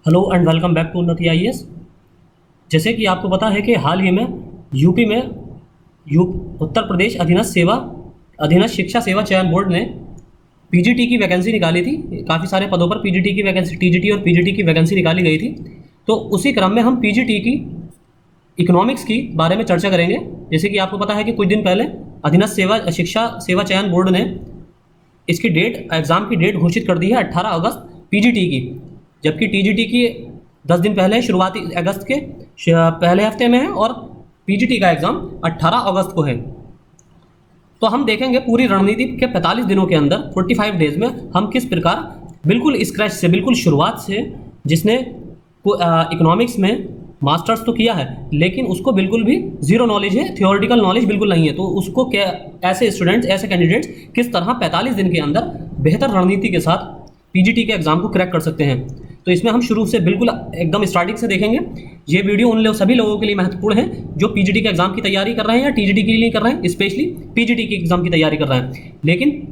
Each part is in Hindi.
Hello and welcome back to Unnati IAS. जैसे कि आपको पता है कि हाल ही में यूपी में यू उत्तर प्रदेश अधीनस्थ शिक्षा सेवा चयन बोर्ड ने पीजीटी की वैकेंसी निकाली थी। काफ़ी सारे पदों पर पीजीटी की वैकेंसी, टीजीटी और पीजीटी की वैकेंसी निकाली गई थी। तो उसी क्रम में हम पीजीटी की इकोनॉमिक्स की बारे में चर्चा करेंगे। जैसे कि आपको पता है कि कुछ दिन पहले अधीनस्थ शिक्षा सेवा चयन बोर्ड ने इसकी डेट, एग्ज़ाम की डेट घोषित कर दी है 18 अगस्त पीजीटी की, जबकि टीजीटी की 10 दिन पहले शुरुआती अगस्त के पहले हफ्ते में है और पीजीटी का एग्ज़ाम 18 अगस्त को है। तो हम देखेंगे पूरी रणनीति के 45 दिनों के अंदर 45 डेज में हम किस प्रकार बिल्कुल स्क्रैच से, बिल्कुल शुरुआत से, जिसने इकोनॉमिक्स में मास्टर्स तो किया है लेकिन उसको बिल्कुल भी जीरो नॉलेज है, थियोरेटिकल नॉलेज बिल्कुल नहीं है, तो उसको क्या ऐसे स्टूडेंट्स, ऐसे कैंडिडेट्स किस तरह 45 दिन के अंदर बेहतर रणनीति के साथ पीजीटी के एग्ज़ाम को क्रैक कर सकते हैं। तो इसमें हम शुरू से बिल्कुल एकदम स्टार्टिंग से देखेंगे। ये वीडियो सभी लोगों के लिए महत्वपूर्ण है जो पीजीटी के एग्ज़ाम की तैयारी कर रहे हैं या टीजीटी के लिए कर रहे हैं, स्पेशली पीजीटी के एग्ज़ाम की तैयारी कर रहे हैं। लेकिन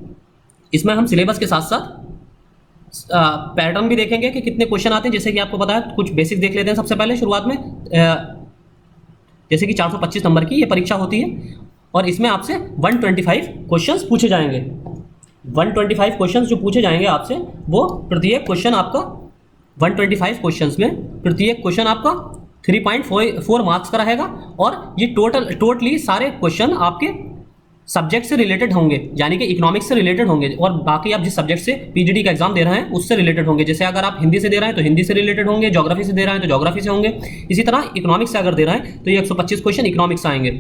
इसमें हम सिलेबस के साथ साथ पैटर्न भी देखेंगे कि कितने क्वेश्चन आते हैं। जैसे कि आपको पता है, कुछ बेसिक देख लेते हैं सबसे पहले शुरुआत में। जैसे कि 425 नंबर की ये परीक्षा होती है और इसमें आपसे 125 क्वेश्चंस पूछे जाएंगे। 125 क्वेश्चंस जो पूछे जाएंगे आपसे, वो प्रत्येक क्वेश्चन आपका 125 क्वेश्चंस में प्रत्येक क्वेश्चन आपका 3.4 मार्क्स का रहेगा और ये टोटली सारे क्वेश्चन आपके सब्जेक्ट से रिलेटेड होंगे, यानी कि इकोनॉमिक्स से रिलेटेड होंगे और बाकी आप जिस सब्जेक्ट से पीजीटी का एग्जाम दे रहे हैं उससे रिलेटेड होंगे। जैसे अगर आप हिंदी से दे रहे हैं तो हिंदी से रिलेटेड होंगे, ज्योग्राफी से दे रहे हैं तो ज्योग्राफी से होंगे, इसी तरह इकोनॉमिक्स से अगर दे रहे हैं तो ये 125 क्वेश्चन इकोनॉमिक्स से आएंगे।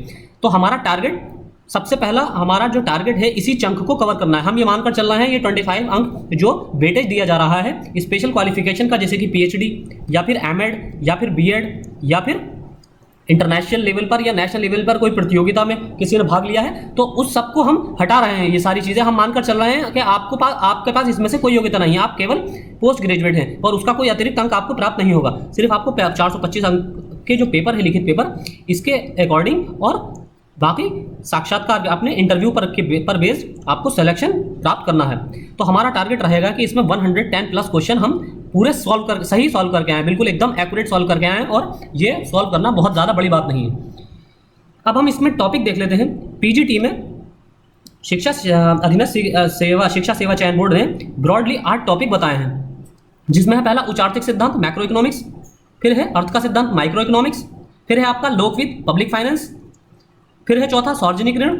तो हमारा टारगेट, सबसे पहला हमारा जो टारगेट है, इसी चंक को कवर करना है। हम ये मानकर चल रहे हैं ये 25 अंक जो वेटेज दिया जा रहा है स्पेशल क्वालिफिकेशन का, जैसे कि पीएचडी या फिर एमएड या फिर बीएड या फिर इंटरनेशनल लेवल पर या नेशनल लेवल पर कोई प्रतियोगिता में किसी ने भाग लिया है, तो उस सबको हम हटा रहे हैं। ये सारी चीज़ें हम मानकर चल रहे हैं कि आपके पास इसमें से कोई योग्यता नहीं है, आप केवल पोस्ट ग्रेजुएट हैं और उसका कोई अतिरिक्त अंक आपको प्राप्त नहीं होगा। सिर्फ आपको 425 अंक के जो पेपर है, लिखित पेपर, इसके अकॉर्डिंग और बाकी साक्षात्कार अपने इंटरव्यू पर बेस्ड आपको सिलेक्शन प्राप्त करना है। तो हमारा टारगेट रहेगा कि इसमें 110 प्लस क्वेश्चन हम पूरे सही सॉल्व करके आए, बिल्कुल एकदम एक्यूरेट सॉल्व करके आए और ये सॉल्व करना बहुत ज़्यादा बड़ी बात नहीं है। अब हम इसमें टॉपिक देख लेते हैं। पीजीटी में अधीनस्थ शिक्षा सेवा चयन बोर्ड ने ब्रॉडली 8 टॉपिक बताए हैं, जिसमें है पहला उच्चार्थिक सिद्धांत मैक्रो इकोनॉमिक्स, फिर है अर्थ का सिद्धांत माइक्रो इकोनॉमिक्स, फिर है आपका लोकवित्त पब्लिक फाइनेंस, फिर है चौथा सार्वजनिक ऋण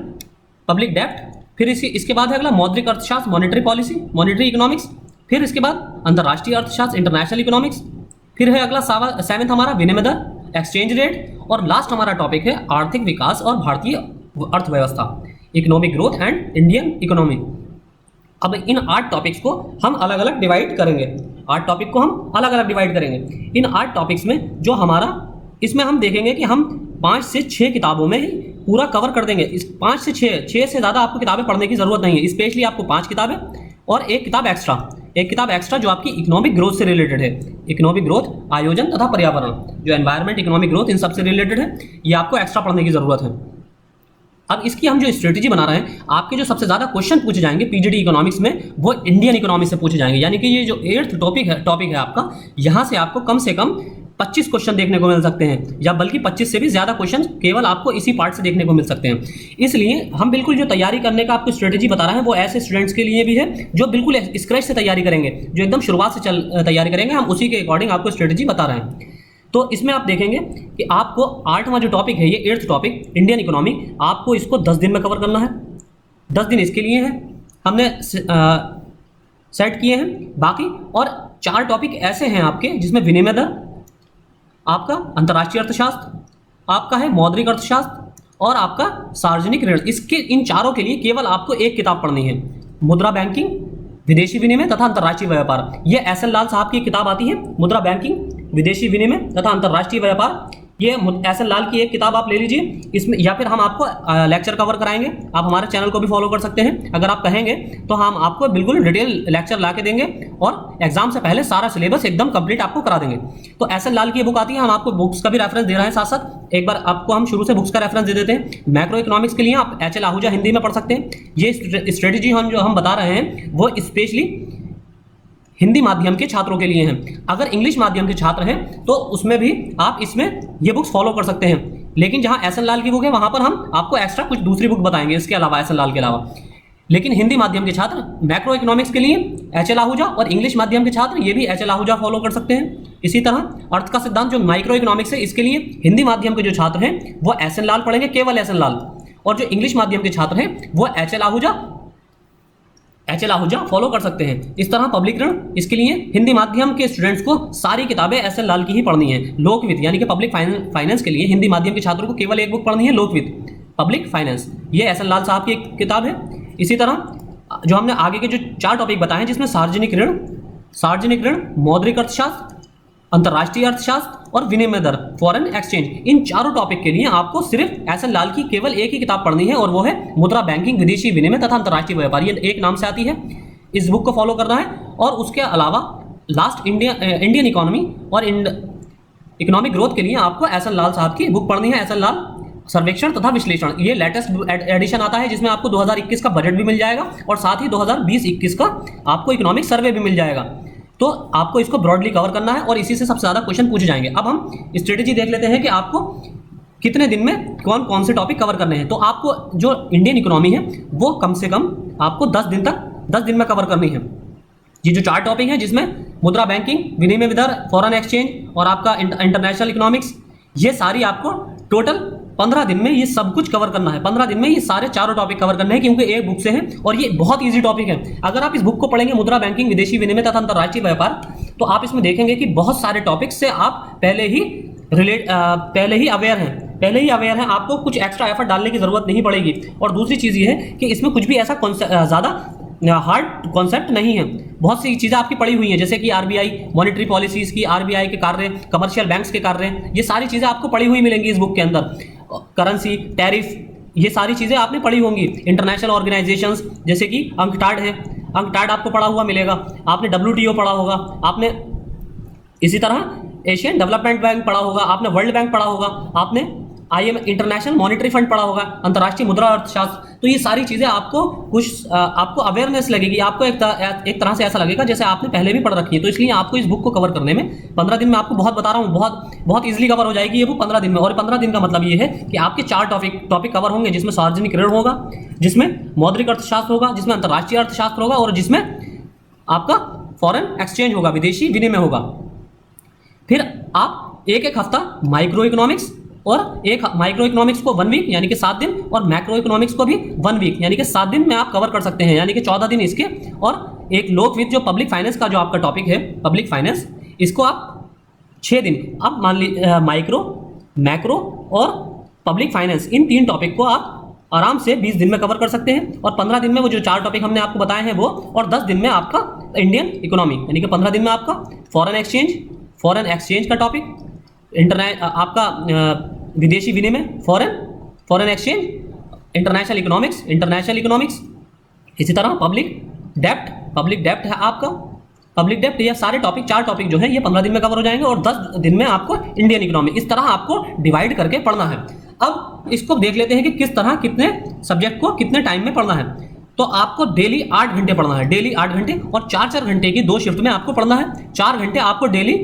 पब्लिक डेप्ट, फिर इसके बाद है अगला मौद्रिक अर्थशास्त्र मॉनेटरी पॉलिसी मॉनेटरी इकोनॉमिक्स, फिर इसके बाद अंतर्राष्ट्रीय अर्थशास्त्र इंटरनेशनल इकोनॉमिक्स, फिर है अगला 7वां हमारा विनिमय दर एक्सचेंज रेट, और लास्ट हमारा टॉपिक है आर्थिक विकास और भारतीय अर्थव्यवस्था economic growth and Indian economy. अब इन 8 टॉपिक्स को हम अलग अलग डिवाइड करेंगे। 8 टॉपिक को हम अलग अलग डिवाइड करेंगे। इन 8 टॉपिक्स में जो हमारा, इसमें हम देखेंगे कि हम 5 से 6 किताबों में ही पूरा कवर कर देंगे। इस 5 से 6 से ज़्यादा आपको किताबें पढ़ने की ज़रूरत नहीं है। स्पेशली आपको 5 किताबें और एक किताब एक्स्ट्रा जो आपकी इकोनॉमिक ग्रोथ से रिलेटेड है। इकोनॉमिक ग्रोथ, आयोजन तथा पर्यावरण, जो एनवायरनमेंट, इकोनॉमिक ग्रोथ, इन सब से रिलेटेड है, ये आपको एक्स्ट्रा पढ़ने की ज़रूरत है। अब इसकी हम जो स्ट्रेटेजी बना रहे हैं, आपके जो सबसे ज़्यादा क्वेश्चन पूछे जाएंगे पीजीटी इकोनॉमिक्स में, वो इंडियन इकोनॉमी से पूछे जाएंगे। यानी कि ये जो 8th टॉपिक है आपका, यहाँ से आपको कम से कम 25 क्वेश्चन देखने को मिल सकते हैं, या बल्कि 25 से भी ज़्यादा क्वेश्चन केवल आपको इसी पार्ट से देखने को मिल सकते हैं। इसलिए हम बिल्कुल जो तैयारी करने का आपको स्ट्रेटेजी बता रहे हैं वो ऐसे स्टूडेंट्स के लिए भी है जो बिल्कुल स्क्रैच से तैयारी करेंगे, जो एकदम शुरुआत से तैयारी करेंगे। हम उसी के अकॉर्डिंग आपको स्ट्रेटेजी बता रहे हैं। तो इसमें आप देखेंगे कि आपको 8वां जो टॉपिक है, ये 8th टॉपिक इंडियन इकोनॉमी, आपको इसको 10 दिन में कवर करना है। 10 दिन इसके लिए हैं, हमने सेट किए हैं। बाकी और 4 टॉपिक ऐसे हैं आपके, जिसमें विनिमय दर, आपका अंतर्राष्ट्रीय अर्थशास्त्र, आपका है मौद्रिक अर्थशास्त्र और आपका सार्वजनिक ऋण। इसके इन चारों के लिए केवल आपको एक किताब पढ़नी है, मुद्रा बैंकिंग, विदेशी विनिमय तथा अंतर्राष्ट्रीय व्यापार। ये एस एल लाल साहब की किताब आती है, मुद्रा बैंकिंग, विदेशी विनिमय तथा अंतर्राष्ट्रीय व्यापार। ये एस एल लाल की एक किताब आप ले लीजिए इसमें, या फिर हम आपको लेक्चर कवर कराएंगे। आप हमारे चैनल को भी फॉलो कर सकते हैं। अगर आप कहेंगे तो हम आपको बिल्कुल डिटेल लेक्चर ला के देंगे और एग्जाम से पहले सारा सिलेबस एकदम कंप्लीट आपको करा देंगे। तो एस एल लाल की बुक आती है, हम आपको बुक्स का भी रेफरेंस दे रहे हैं साथ साथ। एक बार आपको हम शुरू से बुक्स का रेफरेंस दे देते हैं। मैक्रो इकोनॉमिक्स के लिए आप HL आहूजा हिंदी में पढ़ सकते हैं। ये स्ट्रेटेजी हम बता रहे हैं वो स्पेशली हिंदी माध्यम के छात्रों के लिए हैं। अगर इंग्लिश माध्यम के छात्र हैं तो उसमें भी आप इसमें ये बुक्स फॉलो कर सकते हैं। लेकिन जहां एस एन लाल की बुक है वहां पर हम आपको एक्स्ट्रा कुछ दूसरी बुक बताएंगे इसके अलावा, एस एन लाल के अलावा। लेकिन हिंदी माध्यम के छात्र मैक्रो इकोनॉमिक्स के लिए एच एल आहूजा, और इंग्लिश माध्यम के छात्र ये भी एच एल आहूजा फॉलो कर सकते हैं। इसी तरह अर्थ का सिद्धांत जो माइक्रो इकोनॉमिक्स है, इसके लिए हिंदी माध्यम के जो छात्र हैं वो एस एन लाल पढ़ेंगे, केवल एस एन लाल, और जो इंग्लिश माध्यम के छात्र हैं वो एच एल आहूजा फॉलो कर सकते हैं। इस तरह पब्लिक ऋण, इसके लिए हिंदी माध्यम के स्टूडेंट्स को सारी किताबें एस एन लाल की ही पढ़नी है। लोकवित्त यानी कि पब्लिक फाइनेंस के लिए हिंदी माध्यम के छात्रों को केवल एक बुक पढ़नी है, लोकवित्त पब्लिक फाइनेंस, ये एस एन लाल साहब की एक किताब है। इसी तरह जो हमने आगे के जो 4 टॉपिक बताए हैं, जिसमें सार्वजनिक ऋण, मौद्रिक अर्थशास्त्र, अंतर्राष्ट्रीय अर्थशास्त्र और विनिमय दर, फॉरेन एक्सचेंज, इन चारों टॉपिक के लिए आपको सिर्फ एस एन लाल की केवल एक ही किताब पढ़नी है, और वो है मुद्रा बैंकिंग, विदेशी विनिमय तथा अंतर्राष्ट्रीय व्यापार। ये एक नाम से आती है, इस बुक को फॉलो करना है। और उसके अलावा लास्ट इंडियन इकोनॉमी और इकोनॉमिक ग्रोथ के लिए आपको एस एन लाल साहब की बुक पढ़नी है, एस एन लाल सर्वेक्षण तथा विश्लेषण। ये लेटेस्ट एडिशन आता है, जिसमें आपको 2021 का बजट भी मिल जाएगा और साथ ही 2020-21 का आपको इकोनॉमिक सर्वे भी मिल जाएगा। तो आपको इसको ब्रॉडली कवर करना है और इसी से सबसे ज़्यादा क्वेश्चन पूछे जाएंगे। अब हम स्ट्रेटेजी देख लेते हैं कि आपको कितने दिन में कौन कौन से टॉपिक कवर करने हैं। तो आपको जो इंडियन इकोनॉमी है वो कम से कम आपको 10 दिन में कवर करनी है। ये जो 4 टॉपिक हैं, जिसमें मुद्रा बैंकिंग, विनिमय दर, फॉरेन एक्सचेंज और आपका इंटरनेशनल इकोनॉमिक्स, ये सारी आपको टोटल 15 दिन में ये सब कुछ कवर करना है। 15 दिन में ये सारे चारों टॉपिक कवर करने हैं, क्योंकि एक बुक से हैं और ये बहुत इजी टॉपिक है। अगर आप इस बुक को पढ़ेंगे, मुद्रा बैंकिंग, विदेशी विनिमय तथा अंतर्राष्ट्रीय व्यापार, तो आप इसमें देखेंगे कि बहुत सारे टॉपिक से आप पहले ही अवेयर हैं। आपको कुछ एक्स्ट्रा एफर्ट डालने की जरूरत नहीं पड़ेगी। और दूसरी चीज़ ये है कि इसमें कुछ भी ऐसा ज़्यादा हार्ड कॉन्सेप्ट नहीं है। बहुत सी चीज़ें आपकी पड़ी हुई हैं, जैसे कि आरबीआई मॉनेटरी पॉलिसीज की, आरबीआई के कार्य, कमर्शियल बैंक्स के कार्य, ये सारी चीज़ें आपको पड़ी हुई मिलेंगी इस बुक के अंदर। करेंसी, टैरिफ, ये सारी चीज़ें आपने पढ़ी होंगी। इंटरनेशनल ऑर्गेनाइजेशंस जैसे कि अंकटाड है, अंकटाड आपको पढ़ा हुआ मिलेगा। आपने WTO पढ़ा होगा, आपने इसी तरह एशियन डेवलपमेंट बैंक पढ़ा होगा, आपने वर्ल्ड बैंक पढ़ा होगा, आपने IMF इंटरनेशनल मॉनेटरी फंड पढ़ा होगा, अंतर्राष्ट्रीय मुद्रा अर्थशास्त्र। तो ये सारी चीज़ें आपको अवेयरनेस लगेगी, आपको एक तरह से ऐसा लगेगा जैसे आपने पहले भी पढ़ रखी है। तो इसलिए आपको इस बुक को कवर करने में 15 दिन में, आपको बहुत बता रहा हूँ, बहुत ईजिली कवर हो जाएगी ये बुक 15 दिन में। और 15 दिन का मतलब ये है कि आपके 4 टॉपिक कवर होंगे, जिसमें सार्वजनिक ऋण होगा, जिसमें मौद्रिक अर्थशास्त्र होगा, जिसमें अंतर्राष्ट्रीय अर्थशास्त्र होगा, और जिसमें आपका फॉरेन एक्सचेंज होगा, विदेशी विनिमय होगा। फिर आप एक हफ्ता माइक्रो इकोनॉमिक्स, और एक माइक्रो इकोनॉमिक्स को 1 वीक यानी कि 7 दिन, और मैक्रो इकोनॉमिक्स को भी 1 वीक यानी कि 7 दिन में आप कवर कर सकते हैं, यानी कि 14 दिन इसके। और एक लोकवित्त जो पब्लिक फाइनेंस का जो आपका टॉपिक है, पब्लिक फाइनेंस, इसको आप 6 दिन, अब मान लीजिए माइक्रो, मैक्रो और पब्लिक फाइनेंस, इन 3 टॉपिक को आप आराम से 20 दिन में कवर कर सकते हैं। और 15 दिन में वो जो 4 टॉपिक हमने आपको बताए हैं वो, और 10 दिन में आपका इंडियन इकोनॉमी, यानी कि 15 दिन में आपका फॉरेन एक्सचेंज का टॉपिक, आपका विदेशी विनिमय, फॉरेन एक्सचेंज, इंटरनेशनल इकोनॉमिक्स, इसी तरह पब्लिक डेप्ट है आपका, पब्लिक डेप्ट। ये सारे टॉपिक, 4 टॉपिक जो है ये 15 दिन में कवर हो जाएंगे, और 10 दिन में आपको इंडियन इकोनॉमी। इस तरह आपको डिवाइड करके पढ़ना है। अब इसको देख लेते हैं कि किस तरह कितने सब्जेक्ट को कितने टाइम में पढ़ना है। तो आपको डेली 8 घंटे पढ़ना है, डेली 8 घंटे, और 4-4 घंटे की 2 शिफ्ट में आपको पढ़ना है। 4 घंटे आपको डेली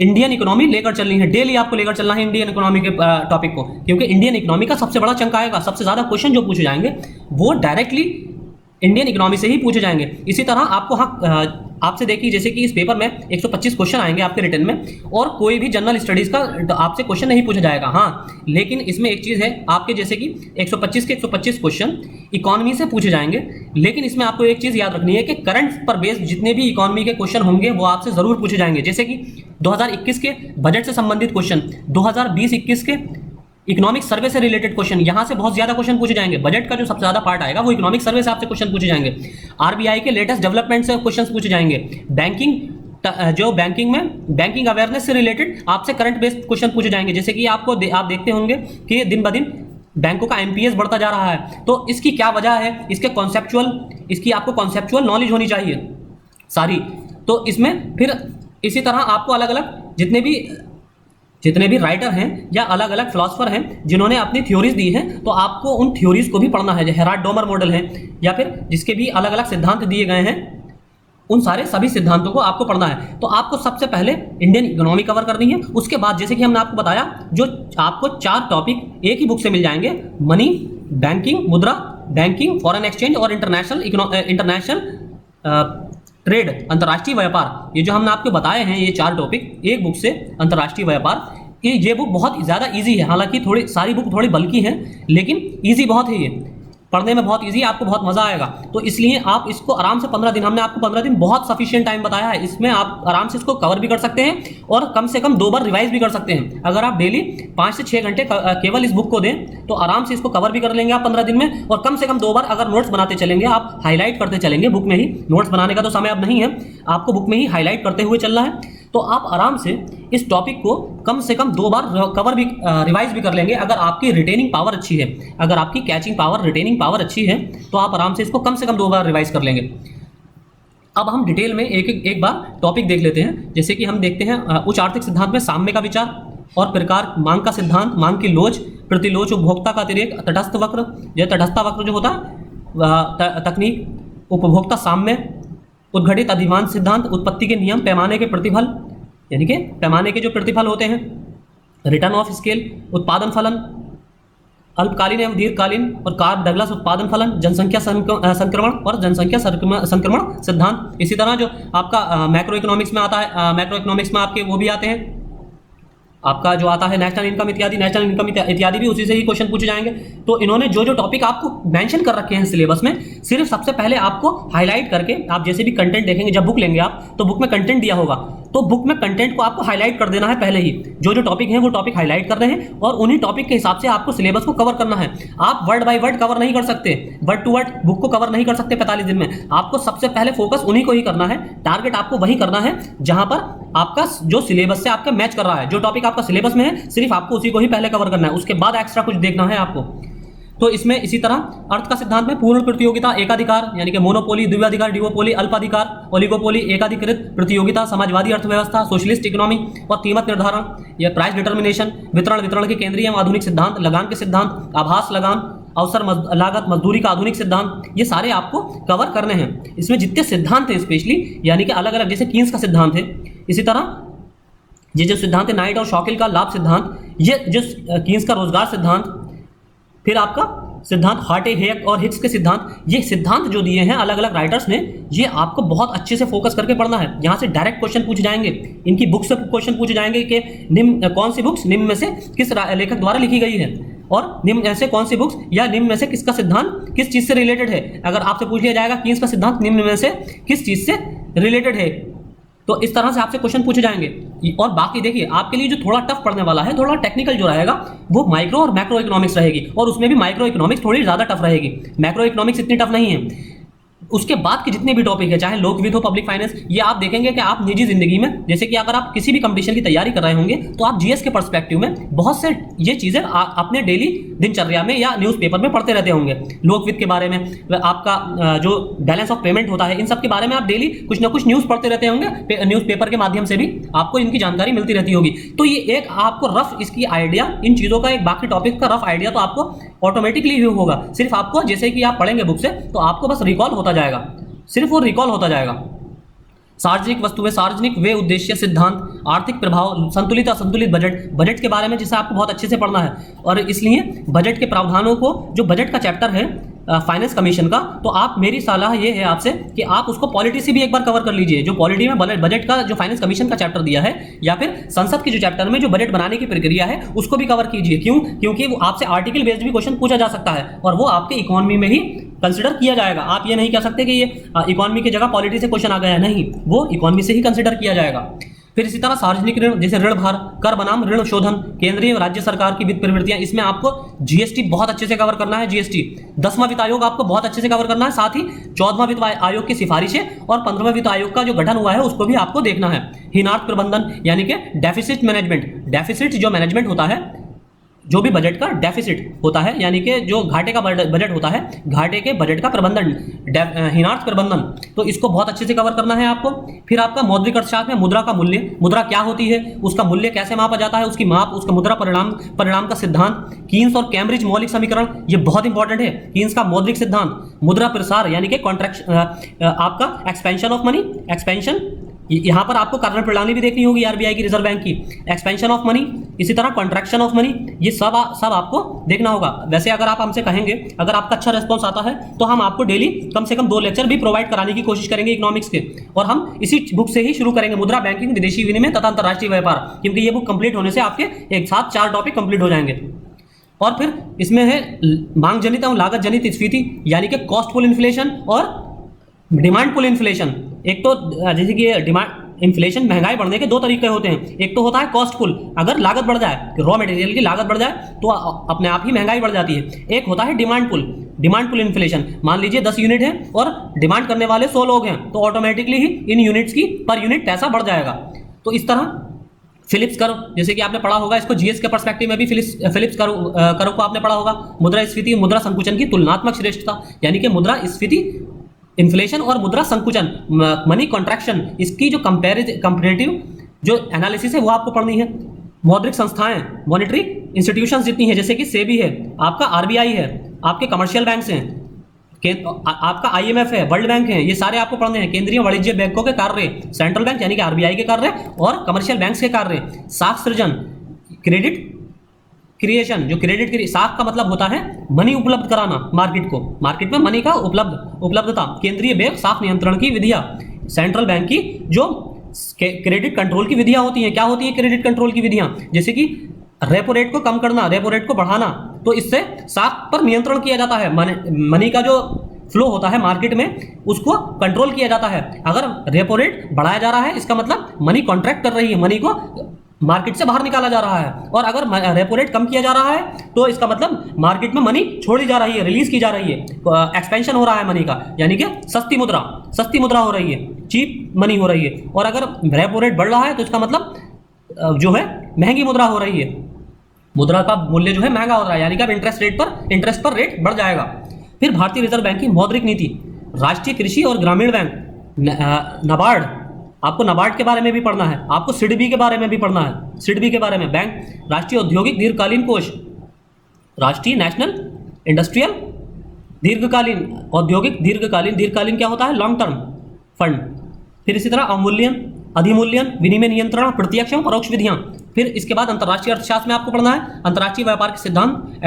इंडियन इकोनॉमी लेकर चलनी है, डेली आपको लेकर चलना है इंडियन इकोनॉमी के टॉपिक को, क्योंकि इंडियन इकोनॉमी का सबसे बड़ा चंक आएगा। सबसे ज़्यादा क्वेश्चन जो पूछे जाएंगे वो डायरेक्टली इंडियन इकोनॉमी से ही पूछे जाएंगे। इसी तरह आपको आपसे देखिए, जैसे कि इस पेपर में 125 क्वेश्चन आएंगे आपके रिटन में, और कोई भी जनरल स्टडीज़ का आपसे क्वेश्चन नहीं पूछा जाएगा। हाँ, लेकिन इसमें एक चीज़ है आपके, जैसे कि 125 के 125 क्वेश्चन इकोनॉमी से पूछे जाएंगे, लेकिन इसमें आपको एक चीज़ याद रखनी है कि करंट पर बेस्ड जितने भी इकोनॉमी के क्वेश्चन होंगे वो आपसे ज़रूर पूछे जाएंगे। जैसे कि 2021 के बजट से संबंधित क्वेश्चन, 2020-21 के इकोनॉमिक सर्वे से रिलेटेड क्वेश्चन, यहाँ से बहुत ज्यादा क्वेश्चन पूछे जाएंगे। बजट का जो सबसे ज्यादा पार्ट आएगा वो इकोनॉमिक सर्वे से आपसे क्वेश्चन पूछे जाएंगे। आरबीआई के लेटेस्ट डेवलपमेंट से क्वेश्चन पूछे जाएंगे। बैंकिंग अवेयरनेस से रिलेटेड आपसे करंट बेस्ड क्वेश्चन पूछे जाएंगे। जैसे कि आप देखते होंगे कि दिन ब दिन बैंकों का एनपीएस बढ़ता जा रहा है, तो इसकी क्या वजह है, इसकी आपको कॉन्सेप्चुअल नॉलेज होनी चाहिए सारी। तो इसमें फिर इसी तरह आपको अलग अलग जितने भी राइटर हैं या अलग अलग फिलोसफर हैं जिन्होंने अपनी थ्योरीज दी हैं, तो आपको उन थ्योरीज को भी पढ़ना है। जो हेराल्ड डोमर मॉडल है, या फिर जिसके भी अलग अलग सिद्धांत दिए गए हैं, उन सारे सभी सिद्धांतों को आपको पढ़ना है। तो आपको सबसे पहले इंडियन इकोनॉमी कवर करनी है, उसके बाद जैसे कि हमने आपको बताया जो आपको 4 टॉपिक एक ही बुक से मिल जाएंगे, मनी, बैंकिंग, मुद्रा, बैंकिंग, फॉरेन एक्सचेंज और इंटरनेशनल ट्रेड, अंतर्राष्ट्रीय व्यापार। ये जो हमने आपको बताए हैं ये 4 टॉपिक एक बुक से, अंतर्राष्ट्रीय व्यापार, ये बुक बहुत ज़्यादा ईजी है। हालांकि थोड़ी सारी बुक थोड़ी बल्कि हैं, लेकिन ईजी बहुत है, ये पढ़ने में बहुत इजी, आपको बहुत मजा आएगा। तो इसलिए आप इसको आराम से 15 दिन, हमने आपको 15 दिन बहुत सफिशिएंट टाइम बताया है, इसमें आप आराम से इसको कवर भी कर सकते हैं और कम से कम 2 बार रिवाइज भी कर सकते हैं। अगर आप डेली 5 से 6 घंटे केवल इस बुक को दें तो आराम से इसको कवर भी कर लेंगे आप 15 दिन में। और कम से कम 2 बार अगर नोट्स बनाते चलेंगे, आप हाईलाइट करते चलेंगे बुक में ही, नोट्स बनाने का तो समय अब नहीं है, आपको बुक में ही हाईलाइट करते हुए चलना है, तो आप आराम से इस टॉपिक को कम से कम 2 बार कवर भी रिवाइज भी कर लेंगे। अगर आपकी रिटेनिंग पावर अच्छी है, अगर आपकी कैचिंग पावर, रिटेनिंग पावर अच्छी है, तो आप आराम से इसको कम से कम 2 बार रिवाइज कर लेंगे। अब हम डिटेल में एक बार टॉपिक देख लेते हैं। जैसे कि हम देखते हैं उच्च आर्थिक सिद्धांत में साम्य का विचार और प्रकार, मांग का सिद्धांत, मांग की लोच, प्रतिलोच, उपभोक्ता का अतिरेक, तटस्थ वक्र, यह तटस्था वक्र जो होता है, तकनीक, उपभोक्ता साम्य, उद्घटित अधिमान सिद्धांत, उत्पत्ति के नियम, पैमाने के प्रतिफल, यानी कि पैमाने के जो प्रतिफल होते हैं, रिटर्न ऑफ स्केल, उत्पादन फलन, अल्पकालीन एवं दीर्घकालीन और कार्ल डगलस उत्पादन फलन, जनसंख्या संक्रमण और जनसंख्या संक्रमण सिद्धांत। इसी तरह जो आपका मैक्रो इकोनॉमिक्स में आता है, मैक्रो इकोनॉमिक्स में आपके वो भी आते हैं, आपका जो आता है नेशनल इनकम इत्यादि भी उसी से ही क्वेश्चन पूछे जाएंगे। तो इन्होंने जो जो टॉपिक आपको मेंशन कर रखे हैं सिलेबस में, सिर्फ सबसे पहले आपको हाईलाइट करके, आप जैसे भी कंटेंट देखेंगे, जब बुक लेंगे आप तो बुक में कंटेंट दिया होगा, तो बुक में कंटेंट को आपको हाईलाइट कर देना है पहले ही। जो जो टॉपिक हैं वो टॉपिक हाईलाइट कर रहे हैं और उन्हीं टॉपिक के हिसाब से आपको सिलेबस को कवर करना है। आप वर्ड बाय वर्ड कवर नहीं कर सकते, वर्ड टू वर्ड बुक को कवर नहीं कर सकते 45 दिन में। आपको सबसे पहले फोकस उन्हीं को ही करना है, टारगेट आपको वही करना है जहां पर आपका जो सिलेबस से आपका मैच कर रहा है। जो टॉपिक आपका सिलेबस में है सिर्फ आपको उसी को ही पहले कवर करना है, उसके बाद एक्स्ट्रा कुछ देखना है आपको। तो इसमें इसी तरह अर्थ का सिद्धांत में पूर्ण प्रतियोगिता, एकाधिकार यानी कि मोनोपोली, द्विआधिकार, डिवोपोली, अल्पाधिकार, ओलिगोपोली, एकाधिकृत प्रतियोगिता, समाजवादी अर्थव्यवस्था, सोशलिस्ट इकोनॉमी और कीमत निर्धारण, यह प्राइस डिटर्मिनेशन, वितरण के केंद्रीय एवं आधुनिक सिद्धांत, लगान के सिद्धांत, आभास लगान, अवसर लागत, मजदूरी का आधुनिक सिद्धांत, ये सारे आपको कवर करने हैं। इसमें जितने सिद्धांत हैं स्पेशली, यानी कि अलग अलग, जैसे कीन्स का सिद्धांत है, इसी तरह ये जो सिद्धांत है नाइट और शॉकिल का लाभ सिद्धांत, ये जो कीन्स का रोजगार सिद्धांत, फिर आपका सिद्धांत हार्टे, हेक और हिक्स के सिद्धांत, ये सिद्धांत जो दिए हैं अलग अलग राइटर्स ने, ये आपको बहुत अच्छे से फोकस करके पढ़ना है। यहाँ से डायरेक्ट क्वेश्चन पूछे जाएंगे, इनकी बुक से क्वेश्चन पूछे जाएंगे कि निम्न कौन सी बुक्स निम्न में से किस लेखक द्वारा लिखी गई है, और निम्न ऐसे कौन सी बुक्स या निम्न में से किसका सिद्धांत किस चीज से रिलेटेड है। अगर आपसे पूछ लिया जाएगा कीन्स का सिद्धांत निम्न में से किस चीज से रिलेटेड है, तो इस तरह से आपसे क्वेश्चन पूछे जाएंगे। और बाकी देखिए आपके लिए जो थोड़ा टफ पढ़ने वाला है, थोड़ा टेक्निकल जो रहेगा, वो माइक्रो और मैक्रो इकोनॉमिक्स रहेगी, और उसमें भी माइक्रो इकोनॉमिक्स थोड़ी ज्यादा टफ रहेगी, मैक्रो इकोनॉमिक्स इतनी टफ नहीं है। उसके बाद के जितने भी टॉपिक है, चाहे लोकविद हो, पब्लिक फाइनेंस, ये आप देखेंगे कि आप निजी जिंदगी में, जैसे कि अगर आप किसी भी कंपटीशन की तैयारी कर रहे होंगे, तो आप जीएस के पर्सपेक्टिव में बहुत से ये चीजें अपने डेली दिनचर्या में या न्यूज़पेपर में पढ़ते रहते होंगे। लोकविद के बारे में, आपका जो बैलेंस ऑफ पेमेंट होता है, इन सब के बारे में आप डेली कुछ ना कुछ न्यूज़ पढ़ते रहते होंगे, न्यूज़पेपर के माध्यम से भी आपको इनकी जानकारी मिलती रहती होगी। तो ये एक आपको रफ इसकी आइडिया, इन चीज़ों का एक बाकी टॉपिक का रफ आइडिया तो आपको ऑटोमेटिकली ही होगा। सिर्फ आपको जैसे कि आप पढ़ेंगे बुक से, तो आपको बस रिकॉल होता जाएगा, सिर्फ वो रिकॉल होता जाएगा। सार्वजनिक वस्तुएं, सार्वजनिक वे उद्देश्य सिद्धांत, आर्थिक प्रभाव, संतुलित असंतुलित बजट, बजट के बारे में जिसे आपको बहुत अच्छे से पढ़ना है। और इसलिए बजट के प्रावधानों को, जो बजट का चैप्टर है फाइनेंस कमीशन का, तो आप, मेरी सलाह ये है आपसे कि आप उसको पॉलिटी से भी एक बार कवर कर लीजिए। जो पॉलिटी में बजट का जो फाइनेंस कमीशन का चैप्टर दिया है, या फिर संसद के जो चैप्टर में जो बजट बनाने की प्रक्रिया है, उसको भी कवर कीजिए। क्यों? क्योंकि वो आपसे आर्टिकल बेस्ड भी क्वेश्चन पूछा जा सकता है, और वो आपके इकोनॉमी में ही कंसिडर किया जाएगा। आप ये नहीं कह सकते कि ये इकोनॉमी की जगह पॉलिटी से क्वेश्चन आ गया है, नहीं, वो इकोनॉमी से ही कंसिडर किया जाएगा। फिर इसी तरह सार्वजनिक ऋण, जैसे ऋण भार, कर बनाम ऋण शोधन, केंद्रीय राज्य सरकार की वित्त प्रवृत्तियां, इसमें आपको जीएसटी बहुत अच्छे से कवर करना है। जीएसटी 10वां वित्त आयोग आपको बहुत अच्छे से कवर करना है, साथ ही 14वां वित्त आयोग की सिफारिशें और 15वां वित्त आयोग का जो गठन हुआ है उसको भी आपको देखना है। हीनार्थ प्रबंधन यानी कि डेफिसिट मैनेजमेंट, डेफिसिट जो मैनेजमेंट होता है जो भी बजट का डेफिसिट होता है, यानी कि जो घाटे का बजट होता है, घाटे के बजट का प्रबंधन, हीनार्थ प्रबंधन, तो इसको बहुत अच्छे से कवर करना है आपको। फिर आपका मौद्रिक अर्थशास्त्र में मुद्रा का मूल्य, मुद्रा क्या होती है, उसका मूल्य कैसे मापा जाता है, उसकी माप, उसका मुद्रा परिणाम का सिद्धांत, कीन्स और कैम्ब्रिज मौलिक समीकरण, ये बहुत इंपॉर्टेंट है। कीन्स का मौद्रिक सिद्धांत, मुद्रा प्रसार यानी कि कॉन्ट्रैक्शन, आपका एक्सपेंशन ऑफ मनी, एक्सपेंशन, यहाँ पर आपको कार्य प्रणाली भी देखनी होगी आरबीआई की, रिजर्व बैंक की, एक्सपेंशन ऑफ मनी, इसी तरह कॉन्ट्रैक्शन ऑफ मनी, ये सब आपको देखना होगा। वैसे अगर आप हमसे कहेंगे, अगर आपका अच्छा रिस्पॉन्स आता है तो हम आपको डेली कम से कम 2 लेक्चर भी प्रोवाइड कराने की कोशिश करेंगे इकोनॉमिक्स के, और हम इसी बुक से ही शुरू करेंगे, मुद्रा बैंकिंग, विदेशी विनिमय तथा अंतर्राष्ट्रीय व्यापार, क्योंकि ये बुक कंप्लीट होने से आपके एक साथ 4 टॉपिक कंप्लीट हो जाएंगे। और फिर इसमें है मांग जनित एवं लागत जनित स्फीति, यानी कि कॉस्ट पुल इन्फ्लेशन और डिमांड पुल इन्फ्लेशन। एक तो जैसे कि डिमांड इन्फ्लेशन, महंगाई बढ़ने के 2 तरीके होते हैं। एक तो होता है कॉस्ट पुल, अगर लागत बढ़ जाए, रॉ मटेरियल की लागत बढ़ जाए तो अपने आप ही महंगाई बढ़ जाती है। एक होता है demand pull, demand pull inflation. मान लीजिए 10 यूनिट है और डिमांड करने वाले 100 लोग हैं, तो ऑटोमेटिकली ही इन यूनिट्स की पर यूनिट पैसा बढ़ जाएगा। तो इस तरह फिलिप्स कर्व, जैसे कि आपने पढ़ा होगा, इसको जीएस के पर्सपेक्टिव में भी फिलिप्स कर्व को आपने पढ़ा होगा। मुद्रास्फीति, मुद्रा संकुचन की तुलनात्मक श्रेष्ठता, यानी कि मुद्रास्फीति, इन्फ्लेशन और मुद्रा संकुचन, मनी कॉन्ट्रैक्शन, इसकी जो कंपैरेटिव जो एनालिसिस है वो आपको पढ़नी है। मौद्रिक संस्थाएं, मॉनेटरी इंस्टीट्यूशंस जितनी है, जैसे कि सेबी है, आपका आरबीआई है, आपके कमर्शियल बैंक्स हैं, आपका आईएमएफ है, वर्ल्ड बैंक है, ये सारे आपको पढ़ने हैं। केंद्रीय वाणिज्य बैंकों के कार्य, सेंट्रल बैंक यानी कि आरबीआई के कार्य और कमर्शियल बैंक्स के कार्य, साख सृजन, क्रेडिट क्रिएशन, जो क्रेडिट साख का मतलब होता है मनी उपलब्ध कराना मार्केट को, मार्केट में मनी का उपलब्धता, केंद्रीय बैंक साख नियंत्रण की विधियां, सेंट्रल बैंक की जो क्रेडिट कंट्रोल की विधियां होती हैं। क्या होती है क्रेडिट कंट्रोल की विधियां? जैसे कि रेपो रेट को कम करना, रेपो रेट को बढ़ाना, तो इससे साख पर नियंत्रण किया जाता है। मनी का जो फ्लो होता है मार्केट में, उसको कंट्रोल किया जाता है। अगर रेपो रेट बढ़ाया जा रहा है, इसका मतलब मनी कॉन्ट्रैक्ट कर रही है, मनी को मार्केट से बाहर निकाला जा रहा है। और अगर रेपो रेट कम किया जा रहा है, तो इसका मतलब मार्केट में मनी छोड़ी जा रही है, रिलीज की जा रही है, एक्सपेंशन हो रहा है मनी का, यानी कि सस्ती मुद्रा हो रही है, चीप मनी हो रही है। और अगर रेपो रेट बढ़ रहा है, तो इसका मतलब जो है महंगी मुद्रा हो रही है, मुद्रा का मूल्य जो है महंगा हो रहा है, यानी कि अब इंटरेस्ट पर रेट बढ़ जाएगा। फिर भारतीय रिजर्व बैंक की मौद्रिक नीति, राष्ट्रीय कृषि और ग्रामीण बैंक, नाबार्ड, आपको नाबार्ड के बारे में भी पढ़ना है, आपको सिडबी के बारे में भी पढ़ना है, सिडबी के बारे में, बैंक, राष्ट्रीय औद्योगिक दीर्घकालीन कोष, राष्ट्रीय नेशनल इंडस्ट्रियल दीर्घकालीन औद्योगिक दीर्घकालीन क्या होता है? Long term fund. फिर इसी तरह अवमूल्यन, अधिमूल्यन, विनिमय नियंत्रण, प्रत्यक्ष एवं परोक्ष विधियां। फिर इसके बाद अंतर्राष्ट्रीय अर्थशास्त्र में आपको पढ़ना है अंतर्राष्ट्रीय व्यापार के सिद्धांत,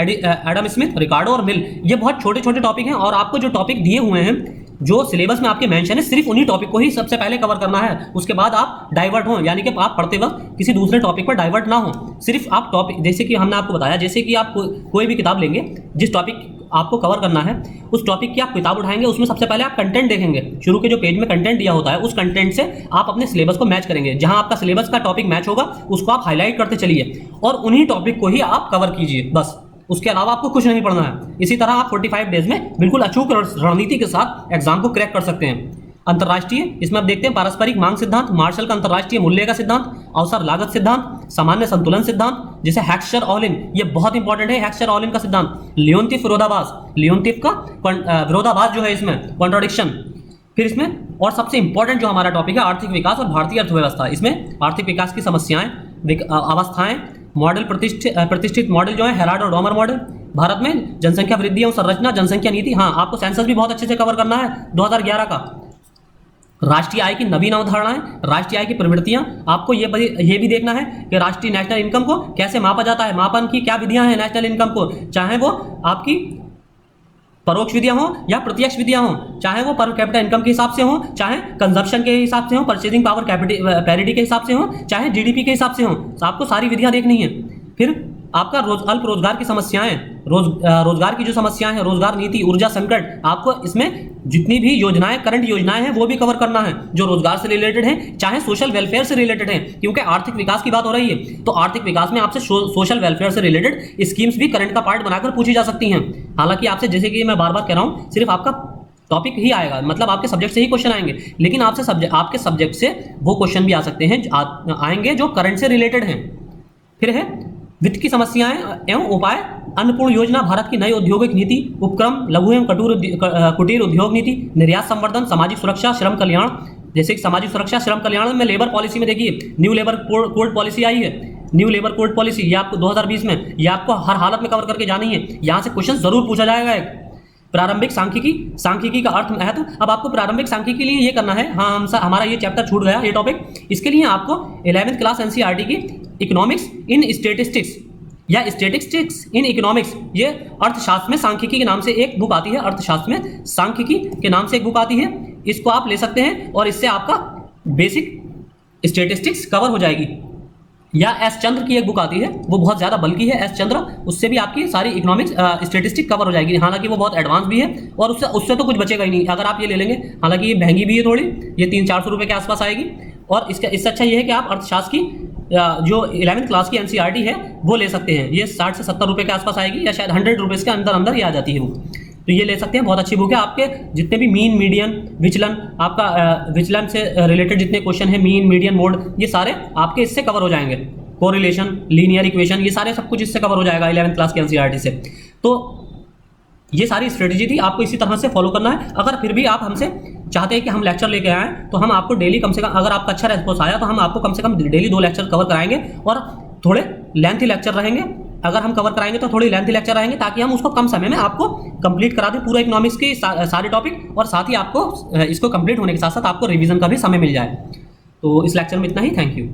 एडम स्मिथ, रिकार्डो और मिल। ये बहुत छोटे छोटे टॉपिक हैं, और आपको जो टॉपिक दिए हुए हैं, जो सिलेबस में आपके मेंशन है, सिर्फ उन्हीं टॉपिक को ही सबसे पहले कवर करना है। उसके बाद आप डाइवर्ट हो, यानी कि आप पढ़ते वक्त किसी दूसरे टॉपिक पर डाइवर्ट ना हो। सिर्फ आप टॉपिक, जैसे कि हमने आपको बताया, जैसे कि आप कोई भी किताब लेंगे, जिस टॉपिक आपको कवर करना है, उस टॉपिक की आप किताब उठाएंगे, उसमें सबसे पहले आप कंटेंट देखेंगे। शुरू के जो पेज में कंटेंट दिया होता है, उस कंटेंट से आप अपने सिलेबस को मैच करेंगे। जहां आपका सिलेबस का टॉपिक मैच होगा, उसको आप हाईलाइट करते चलिए, और उन्हीं टॉपिक को ही आप कवर कीजिए, बस। उसके अलावा आपको कुछ नहीं पढ़ना है। इसी तरह आप 45 डेज में बिल्कुल अचूक रणनीति के साथ एग्जाम को क्रैक कर सकते हैं। अंतर्राष्ट्रीय, इसमें आप देखते हैं पारस्परिक मांग सिद्धांत, मार्शल का अंतर्राष्ट्रीय मूल्य का सिद्धांत, अवसर लागत सिद्धांत, सामान्य संतुलन सिद्धांत, जैसे हेक्सचर-ओलिन, ये बहुत इंपॉर्टेंट है, हेक्सचर-ओलिन का सिद्धांत, लियोनतीफ विरोधाभास, लियोनतीफ का विरोधाभास जो है इसमें, कॉन्ट्राडिक्शन। फिर इसमें और सबसे इंपॉर्टेंट जो हमारा टॉपिक है, आर्थिक विकास और भारतीय अर्थव्यवस्था। इसमें आर्थिक विकास की समस्याएं, अवस्थाएं, मॉडल, प्रतिष्ठित मॉडल जो है हेराल्ड और डॉमर मॉडल, भारत में जनसंख्या वृद्धि एवं संरचना, जनसंख्या नीति। हाँ, आपको सेंसस भी बहुत अच्छे से कवर करना है 2011 का। राष्ट्रीय आय की नवीन अवधारणाएं, राष्ट्रीय आय की प्रवृत्तियां, आपको ये भी देखना है कि राष्ट्रीय नेशनल इनकम को कैसे मापा जाता है, मापन की क्या विधियां हैं नेशनल इनकम को, चाहे वो आपकी परोक्ष विधियां हो या प्रत्यक्ष विधियां हो, चाहे वो पर कैपिटा इनकम के हिसाब से हो, चाहे कंजप्शन के हिसाब से हो, परचेजिंग पावर पैरिटी के हिसाब से हो, चाहे जीडीपी के हिसाब से हो, तो आपको सारी विधियां देखनी है। फिर आपका अल्प रोजगार की समस्याएं, रोजगार की जो समस्याएं हैं, रोजगार नीति, ऊर्जा संकट, आपको इसमें जितनी भी योजनाएं, करंट योजनाएं हैं, वो भी कवर करना है, जो रोजगार से रिलेटेड हैं, चाहे सोशल वेलफेयर से रिलेटेड हैं, क्योंकि आर्थिक विकास की बात हो रही है, तो आर्थिक विकास में आपसे सोशल वेलफेयर से रिलेटेड स्कीम्स भी करंट का पार्ट बनाकर पूछी जा सकती हैं। हालांकि आपसे, जैसे कि मैं बार बार कह रहा हूं, सिर्फ आपका टॉपिक ही आएगा, मतलब आपके सब्जेक्ट से ही क्वेश्चन आएंगे, लेकिन आपके सब्जेक्ट से वो क्वेश्चन भी आ सकते हैं, आएंगे जो करंट से रिलेटेड हैं। फिर है वित्त की समस्याएं एवं उपाय, अन्नपूर्ण योजना, भारत की नई औद्योगिक नीति, उपक्रम, लघु एवं कुटीर उद्योग नीति, निर्यात संवर्धन, सामाजिक सुरक्षा, श्रम कल्याण। जैसे कि सामाजिक सुरक्षा, श्रम कल्याण में लेबर पॉलिसी में देखिए न्यू लेबर कोड पॉलिसी आई है, न्यू लेबर कोड पॉलिसी, ये आपको 2020 में, ये आपको हर हालत में कवर करके जानी है। यहाँ से क्वेश्चन जरूर पूछा जाएगा। एक प्रारंभिक सांख्यिकी, सांख्यिकी का अर्थ महत्व। अब आपको प्रारंभिक सांख्यिकी के लिए ये करना है, हाँ हमारा ये चैप्टर छूट गया, ये टॉपिक। इसके लिए आपको 11th क्लास एनसीईआरटी की इकोनॉमिक्स इन स्टेटिस्टिक्स या स्टेटिस्टिक्स इन इकोनॉमिक्स, ये अर्थशास्त्र में सांख्यिकी के नाम से एक बुक आती है, अर्थशास्त्र में सांख्यिकी के नाम से एक बुक आती है, इसको आप ले सकते हैं और इससे आपका बेसिक स्टेटिस्टिक्स कवर हो जाएगी। या एस चंद्र की एक बुक आती है, वो बहुत ज़्यादा बल्कि है, एस चंद्र, उससे भी आपकी सारी इकोनॉमिक्स स्टेटिस्टिक कवर हो जाएगी। हालांकि वो बहुत एडवांस भी है और उससे तो कुछ बचेगा ही नहीं अगर आप ये ले लेंगे। हालांकि ये महंगी भी है थोड़ी, ये 300-400 रुपये के आसपास आएगी। और इससे अच्छा ये है कि आप अर्थशास्त्र की जो 11th क्लास की एनसीईआरटी है वो ले सकते हैं। ये 60 से 70 रुपये के आसपास आएगी, या शायद 100 रुपीज़ के अंदर ये आ जाती है वो। तो ये ले सकते हैं, बहुत अच्छी बुक है। आपके जितने भी मीन, मीडियन, विचलन, आपका विचलन से रिलेटेड जितने क्वेश्चन है, मीन, मीडियन, मोड, ये सारे आपके इससे कवर हो जाएंगे। कोरिलेशन, लीनियर इक्वेशन, ये सारे सब कुछ इससे कवर हो जाएगा 11th क्लास की एनसीईआरटी से। तो ये सारी स्ट्रेटेजी थी, आपको इसी तरह से फॉलो करना है। अगर फिर भी आप हमसे चाहते हैं कि हम लेक्चर लेके आएँ, तो हम आपको डेली कम से कम, अगर आपका अच्छा रेस्पॉन्स आया तो हम आपको कम से कम डेली 2 लेक्चर कवर कराएंगे और थोड़े लेंथी लेक्चर रहेंगे। अगर हम कवर कराएंगे तो थोड़ी लेंथी लेक्चर रहेंगे, ताकि हम उसको कम समय में आपको कंप्लीट करा दें, पूरा इकोनॉमिक्स के सारे टॉपिक, और साथ ही आपको इसको कंप्लीट होने के साथ साथ आपको रिवीजन का भी समय मिल जाए। तो इस लेक्चर में इतना ही। Thank you.